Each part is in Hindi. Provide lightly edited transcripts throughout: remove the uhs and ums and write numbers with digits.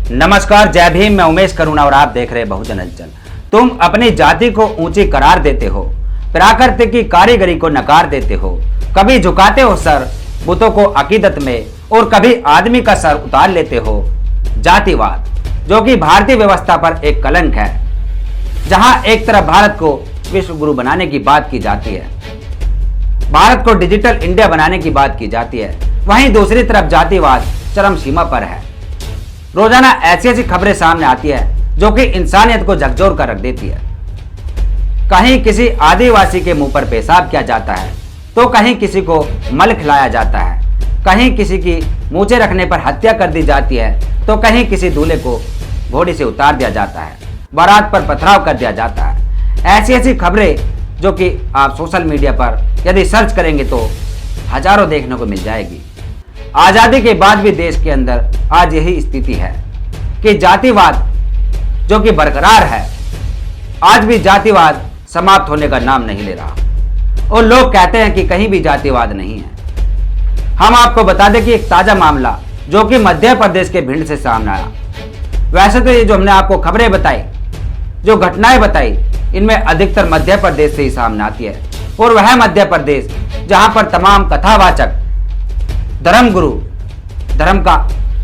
नमस्कार, जय भीम। मैं उमेश करुणा और आप देख रहे हैं बहुजन हलचल। तुम अपनी जाति को ऊंची करार देते हो, प्राकृतिक की कारीगरी को नकार देते हो, कभी झुकाते हो सर बुतों को अकीदत में और कभी आदमी का सर उतार लेते हो। जातिवाद जो कि भारतीय व्यवस्था पर एक कलंक है, जहां एक तरफ भारत को विश्व गुरु बनाने की बात की जाती है, भारत को डिजिटल इंडिया बनाने की बात की जाती है, वहीं दूसरी तरफ जातिवाद चरम सीमा पर है। रोजाना ऐसी ऐसी खबरें सामने आती है जो कि इंसानियत को झकझोर कर रख देती है। कहीं किसी आदिवासी के मुंह पर पेशाब किया जाता है तो कहीं किसी को मल खिलाया जाता है, कहीं किसी की मूछें रखने पर हत्या कर दी जाती है तो कहीं किसी दूल्हे को घोड़ी से उतार दिया जाता है, बारात पर पथराव कर दिया जाता है। ऐसी ऐसी खबरें जो कि आप सोशल मीडिया पर यदि सर्च करेंगे तो हजारों देखने को मिल जाएगी। आजादी के बाद भी देश के अंदर आज यही स्थिति है कि जातिवाद जो कि बरकरार है, आज भी जातिवाद समाप्त होने का नाम नहीं ले रहा और लोग कहते हैं कि कहीं भी जातिवाद नहीं है। हम आपको बता दें कि एक ताजा मामला जो कि मध्य प्रदेश के भिंड से सामने आया। वैसे तो ये जो हमने आपको खबरें बताई, जो घटनाएं बताई, इनमें अधिकतर मध्य प्रदेश से ही सामने आती है और वह मध्य प्रदेश जहां पर तमाम कथावाचक धर्म गुरु धर्म का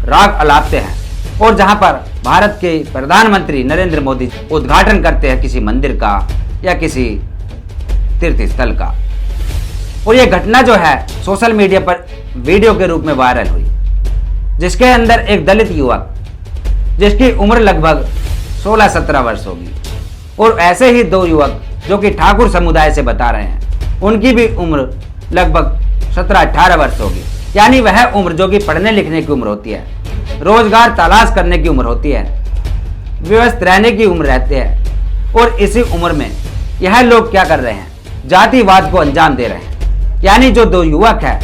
राग अलापते हैं और जहां पर भारत के प्रधानमंत्री नरेंद्र मोदी उद्घाटन करते हैं किसी मंदिर का या किसी तीर्थ स्थल का। और यह घटना जो है सोशल मीडिया पर वीडियो के रूप में वायरल हुई, जिसके अंदर एक दलित युवक जिसकी उम्र लगभग 16-17 वर्ष होगी और ऐसे ही दो युवक जो कि ठाकुर समुदाय से बता रहे हैं, उनकी भी उम्र लगभग 17-18 वर्ष होगी। यानी वह उम्र जो कि पढ़ने लिखने की उम्र होती है, रोजगार तलाश करने की उम्र होती है, व्यवस्थित रहने की उम्र रहती है। और इसी उम्र में यह लोग क्या कर रहे हैं, जातिवाद को अंजाम दे रहे हैं। यानी जो दो युवक है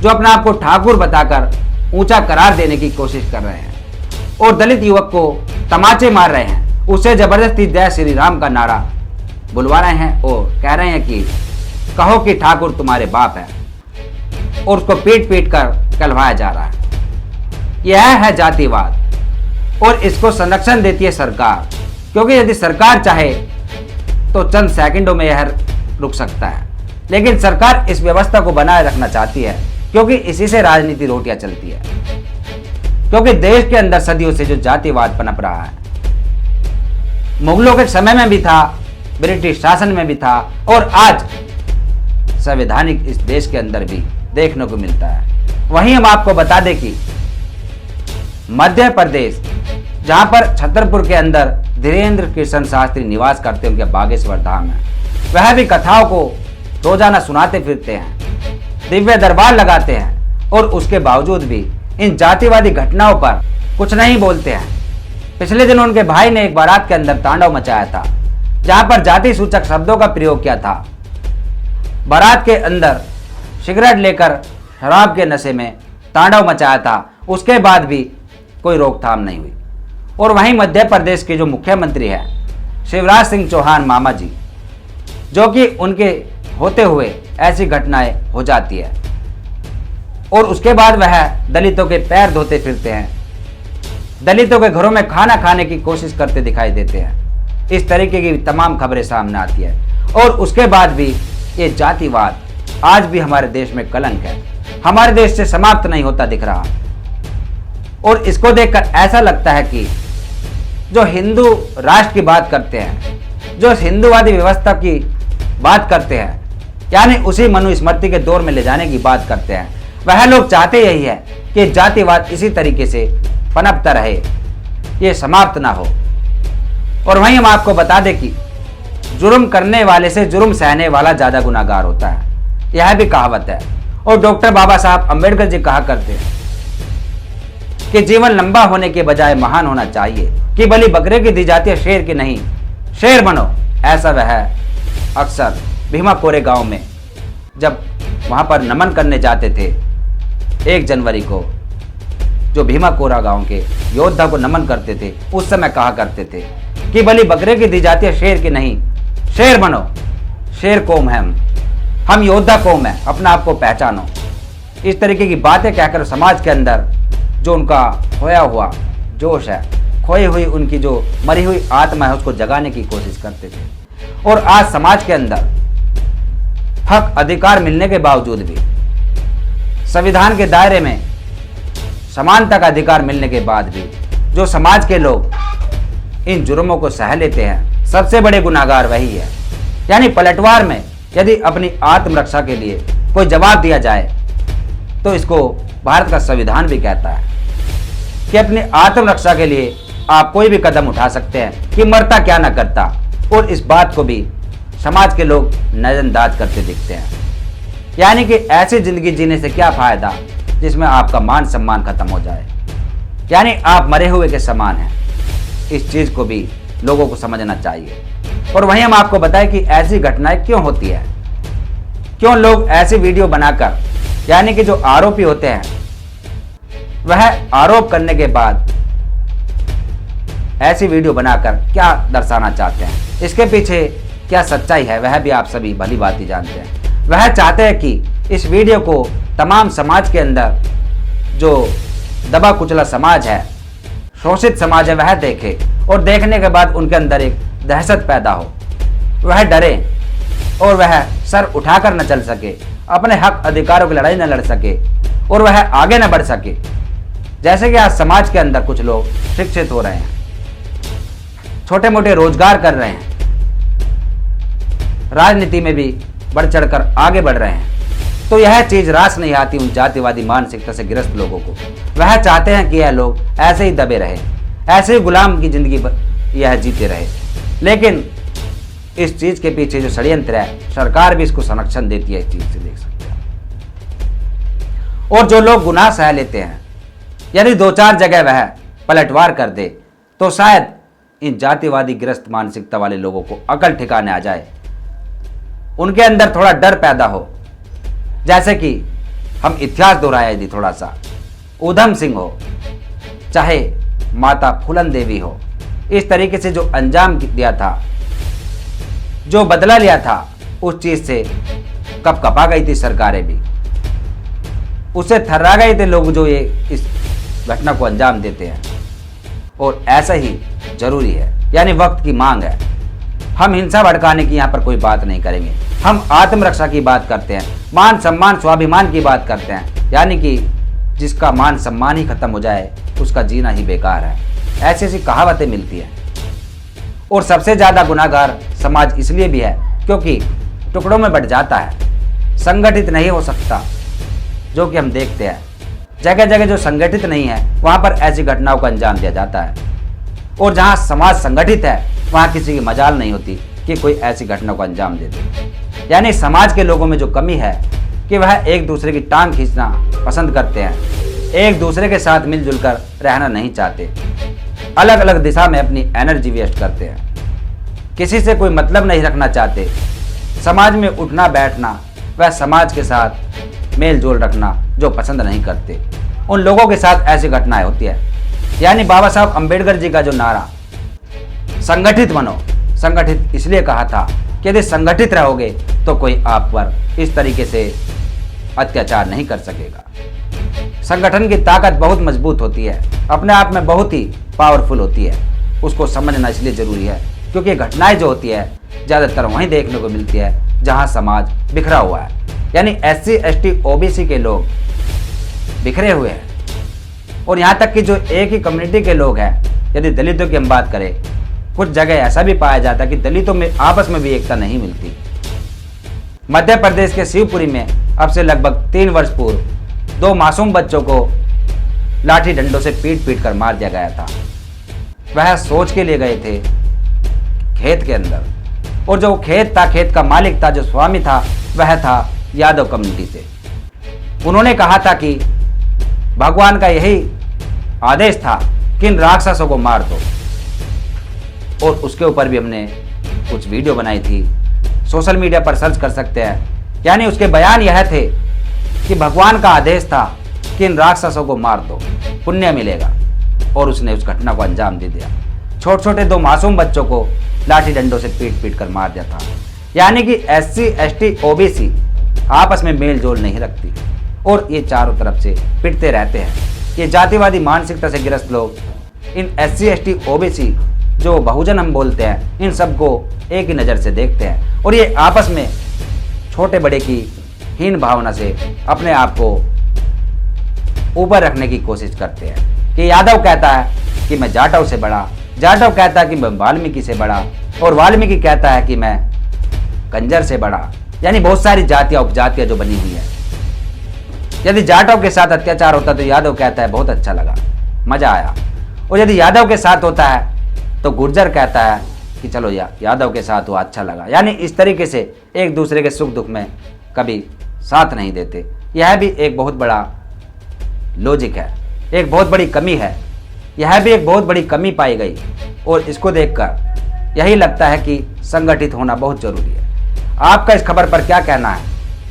जो अपने आप को ठाकुर बताकर ऊंचा करार देने की कोशिश कर रहे हैं और दलित युवक को तमाचे मार रहे हैं, उसे जबरदस्ती जय श्री राम का नारा बुलवा रहे हैं और कह रहे हैं कि कहो कि ठाकुर तुम्हारे बाप है, और उसको पीट पीट कर कहलवाया जा रहा है। यह है जातिवाद और इसको संरक्षण देती है सरकार, क्योंकि यदि सरकार चाहे तो चंद सेकंडों में यह रुक सकता है, लेकिन सरकार इस व्यवस्था को बनाए रखना चाहती है क्योंकि इसी से राजनीति रोटियां चलती है। क्योंकि देश के अंदर सदियों से जो जातिवाद पनप रहा है, मुगलों के समय में भी था, ब्रिटिश शासन में भी था और आज संवैधानिक इस देश के अंदर भी देखने को मिलता है। वहीं हम आपको बता दें कि मध्य प्रदेश जहां पर छतरपुर के अंदर धीरेन्द्र कृष्ण शास्त्री निवास करते हैं, उनके बागेश्वर धाम है, वह भी कथाओं को रोजाना सुनाते फिरते हैं, दिव्य दरबार लगाते हैं और उसके बावजूद भी इन जातिवादी घटनाओं पर कुछ नहीं बोलते हैं। पिछले दिन उनके भाई ने एक बारात के अंदर तांडव मचाया था, जहां पर जाति सूचक शब्दों का प्रयोग किया था। बारात के अंदर सिगरेट लेकर शराब के नशे में तांडव मचाया था, उसके बाद भी कोई रोकथाम नहीं हुई। और वहीं मध्य प्रदेश के जो मुख्यमंत्री हैं शिवराज सिंह चौहान मामा जी, जो कि उनके होते हुए ऐसी घटनाएं हो जाती है और उसके बाद वह दलितों के पैर धोते फिरते हैं, दलितों के घरों में खाना खाने की कोशिश करते दिखाई देते हैं। इस तरीके की तमाम खबरें सामने आती है और उसके बाद भी ये जातिवाद आज भी हमारे देश में कलंक है, हमारे देश से समाप्त नहीं होता दिख रहा। और इसको देखकर ऐसा लगता है कि जो हिंदू राष्ट्र की बात करते हैं, जो हिंदूवादी व्यवस्था की बात करते हैं, यानी उसी मनुस्मृति के दौर में ले जाने की बात करते हैं, वह लोग चाहते यही है कि जातिवाद इसी तरीके से पनपता रहे, ये समाप्त ना हो। और वहीं हम आपको बता दें कि जुर्म करने वाले से जुर्म सहने वाला ज्यादा गुनाहगार होता है, यह भी कहावत है। और डॉक्टर बाबा साहब अम्बेडकर जी कहा करते हैं कि जीवन लंबा होने के बजाय महान होना चाहिए, कि बलि बकरे की दी जाती है शेर की नहीं, शेर बनो। ऐसा वह अक्सर भीमा कोरे गांव में जब वहां पर नमन करने जाते थे 1 जनवरी को, जो भीमा कोरा गांव के योद्धा को नमन करते थे, उस समय कहा करते थे कि बलि बकरे की दी जाती है शेर की नहीं, शेर बनो। शेर कौम है हम योद्धा कौम है, अपना आप को पहचानो। इस तरीके की बातें कहकर समाज के अंदर जो उनका खोया हुआ जोश है, खोई हुई उनकी जो मरी हुई आत्मा है उसको जगाने की कोशिश करते थे। और आज समाज के अंदर हक अधिकार मिलने के बावजूद भी, संविधान के दायरे में समानता का अधिकार मिलने के बाद भी जो समाज के लोग इन जुर्मों को सह लेते हैं, सबसे बड़े गुनाहगार वही है। यानी पलटवार में यदि अपनी आत्मरक्षा के लिए कोई जवाब दिया जाए तो इसको भारत का संविधान भी कहता है कि अपनी आत्मरक्षा के लिए आप कोई भी कदम उठा सकते हैं, कि मरता क्या ना करता। और इस बात को भी समाज के लोग नजरअंदाज करते दिखते हैं। यानी कि ऐसी जिंदगी जीने से क्या फायदा जिसमें आपका मान सम्मान खत्म हो जाए, यानी आप मरे हुए के समान हैं। इस चीज को भी लोगों को समझना चाहिए। और वहीं हम आपको बताएं कि ऐसी घटनाएं क्यों होती है, क्यों लोग ऐसी वीडियो बनाकर, यानी कि जो आरोपी होते हैं वह आरोप करने के बाद ऐसी वीडियो बनाकर क्या दर्शाना चाहते हैं, इसके पीछे क्या सच्चाई है, वह भी आप सभी भली भांति जानते हैं। वह चाहते हैं कि इस वीडियो को तमाम समाज के अंदर, जो दबा कुचला समाज है, शोषित समाज है, वह देखे और देखने के बाद उनके अंदर एक दहशत पैदा हो, वह डरे और वह सर उठाकर न चल सके, अपने हक अधिकारों की लड़ाई न लड़ सके और वह आगे न बढ़ सके। जैसे कि आज समाज के अंदर कुछ लोग शिक्षित हो रहे हैं, छोटे मोटे रोजगार कर रहे हैं, राजनीति में भी बढ़ चढ़कर आगे बढ़ रहे हैं, तो यह चीज रास नहीं आती उन जातिवादी मानसिकता से ग्रस्त लोगों को। वह चाहते हैं कि यह लोग ऐसे ही दबे रहे, ऐसे ही गुलाम की जिंदगी यह जीते रहे। लेकिन इस चीज के पीछे जो षड्यंत्र है, सरकार भी इसको संरक्षण देती है, इस चीज से देख सकते हैं। और जो लोग गुनाह सह लेते हैं, यदि 2-4 जगह वह पलटवार कर दे तो शायद इन जातिवादी ग्रस्त मानसिकता वाले लोगों को अकल ठिकाने आ जाए, उनके अंदर थोड़ा डर पैदा हो। जैसे कि हम इतिहास दोहराए यदि थोड़ा सा, ऊधम सिंह हो, चाहे माता फूलन देवी हो, इस तरीके से जो अंजाम दिया था, जो बदला लिया था, उस चीज से कपा गई थी सरकारें भी, उससे थर्रा गए थे लोग जो ये इस घटना को अंजाम देते हैं। और ऐसा ही जरूरी है, यानी वक्त की मांग है। हम हिंसा भड़काने की यहाँ पर कोई बात नहीं करेंगे, हम आत्मरक्षा की बात करते हैं, मान सम्मान स्वाभिमान की बात करते हैं। यानी कि जिसका मान सम्मान ही खत्म हो जाए उसका जीना ही बेकार है, ऐसी ऐसी कहावतें मिलती हैं। और सबसे ज्यादा गुनाहगार समाज इसलिए भी है क्योंकि टुकड़ों में बंट जाता है, संगठित नहीं हो सकता, जो कि हम देखते हैं जगह जगह जो संगठित नहीं है वहां पर ऐसी घटनाओं को अंजाम दिया जाता है। और जहां समाज संगठित है वहां किसी की मजाल नहीं होती कि कोई ऐसी घटना को अंजाम दे दे। यानी समाज के लोगों में जो कमी है कि वह एक दूसरे की टांग खींचना पसंद करते हैं, एक दूसरे के साथ मिलजुल कर रहना नहीं चाहते, अलग अलग दिशा में अपनी एनर्जी वेस्ट करते हैं, किसी से कोई मतलब नहीं रखना चाहते, समाज में उठना बैठना वह समाज के साथ मेल जोल रखना जो पसंद नहीं करते, उन लोगों के साथ ऐसी घटनाएं होती है। यानी बाबा साहब अम्बेडकर जी का जो नारा संगठित बनो, संगठित इसलिए कहा था कि यदि संगठित रहोगे तो कोई आप पर इस तरीके से अत्याचार नहीं कर सकेगा। संगठन की ताकत बहुत मजबूत होती है, अपने आप में बहुत ही पावरफुल होती है, उसको समझना इसलिए जरूरी है क्योंकि घटनाएं जो होती है ज़्यादातर वहीं देखने को मिलती है जहां समाज बिखरा हुआ है। यानी SC ST OBC के लोग बिखरे हुए हैं। और यहाँ तक कि जो एक ही कम्युनिटी के लोग हैं, यदि दलितों की हम बात करें, कुछ जगह ऐसा भी पाया जाता है कि दलितों में आपस में भी एकता नहीं मिलती। मध्य प्रदेश के शिवपुरी में अब से लगभग 3 वर्ष पूर्व 2 मासूम बच्चों को लाठी डंडों से पीट पीट कर मार दिया गया था। वह सोच के लिए गए थे खेत के अंदर, और जो खेत था, खेत का मालिक था, जो स्वामी था, वह था यादव कम्युनिटी से। उन्होंने कहा था कि भगवान का यही आदेश था कि इन राक्षसों को मार दो, और उसके ऊपर भी हमने कुछ वीडियो बनाई थी, सोशल मीडिया पर सर्च कर सकते हैं। यानी उसके बयान यह थे कि भगवान का आदेश था कि इन राक्षसों को मार दो, पुण्य मिलेगा, और उसने उस घटना को अंजाम दे दिया। छोटे छोटे 2 मासूम बच्चों को लाठी डंडों से पीट पीट कर मार दिया था। यानी कि SC ST OBC आपस में मेल जोल नहीं रखती और ये चारों तरफ से पिटते रहते हैं। ये जातिवादी मानसिकता से ग्रस्त लोग इन SC ST OBC जो बहुजन हम बोलते हैं, इन सबको एक ही नज़र से देखते हैं और ये आपस में छोटे बड़े की हीन भावना से अपने आप को ऊपर रखने की कोशिश करते हैं कि यादव कहता है कि मैं जाटव से बड़ा, जाटव कहता है कि मैं वाल्मीकि से बड़ा और वाल्मीकि कहता है कि मैं कंजर से बड़ा। यानी बहुत सारी जातियां उपजातियां जो बनी हुई है। यदि जाटव के साथ अत्याचार होता तो यादव कहता है बहुत अच्छा लगा, मजा आया, और यदि यादव के साथ होता है तो गुर्जर कहता है कि चलो यादव के साथ हुआ, अच्छा लगा। यानी इस तरीके से एक दूसरे के सुख दुख में कभी साथ नहीं देते। यह भी एक बहुत बड़ा लॉजिक है, एक बहुत बड़ी कमी है। यह भी एक बहुत बड़ी कमी पाई गई और इसको देखकर यही लगता है कि संगठित होना बहुत जरूरी है। आपका इस खबर पर क्या कहना है?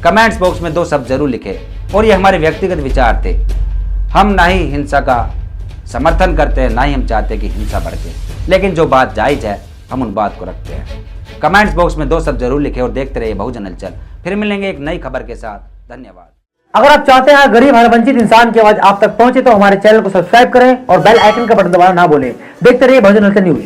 कमेंट्स बॉक्स में 2 शब्द जरूर लिखें। और ये हमारे व्यक्तिगत विचार थे। हम ना ही हिंसा का समर्थन करते हैं, ना ही हम चाहते कि हिंसा बढ़े, लेकिन जो बात जायज़ है हम उन बात को रखते हैं। कमेंट्स बॉक्स में 2 शब्द जरूर लिखें और देखते रहिए बहुजन हलचल। फिर मिलेंगे एक नई खबर के साथ। धन्यवाद। अगर आप चाहते हैं गरीब हर वंचित इंसान की आवाज आप तक पहुंचे तो हमारे चैनल को सब्सक्राइब करें और बेल आइकन का बटन दबाना ना भूलें। देखते रहिए बहुजन हलचल न्यूज।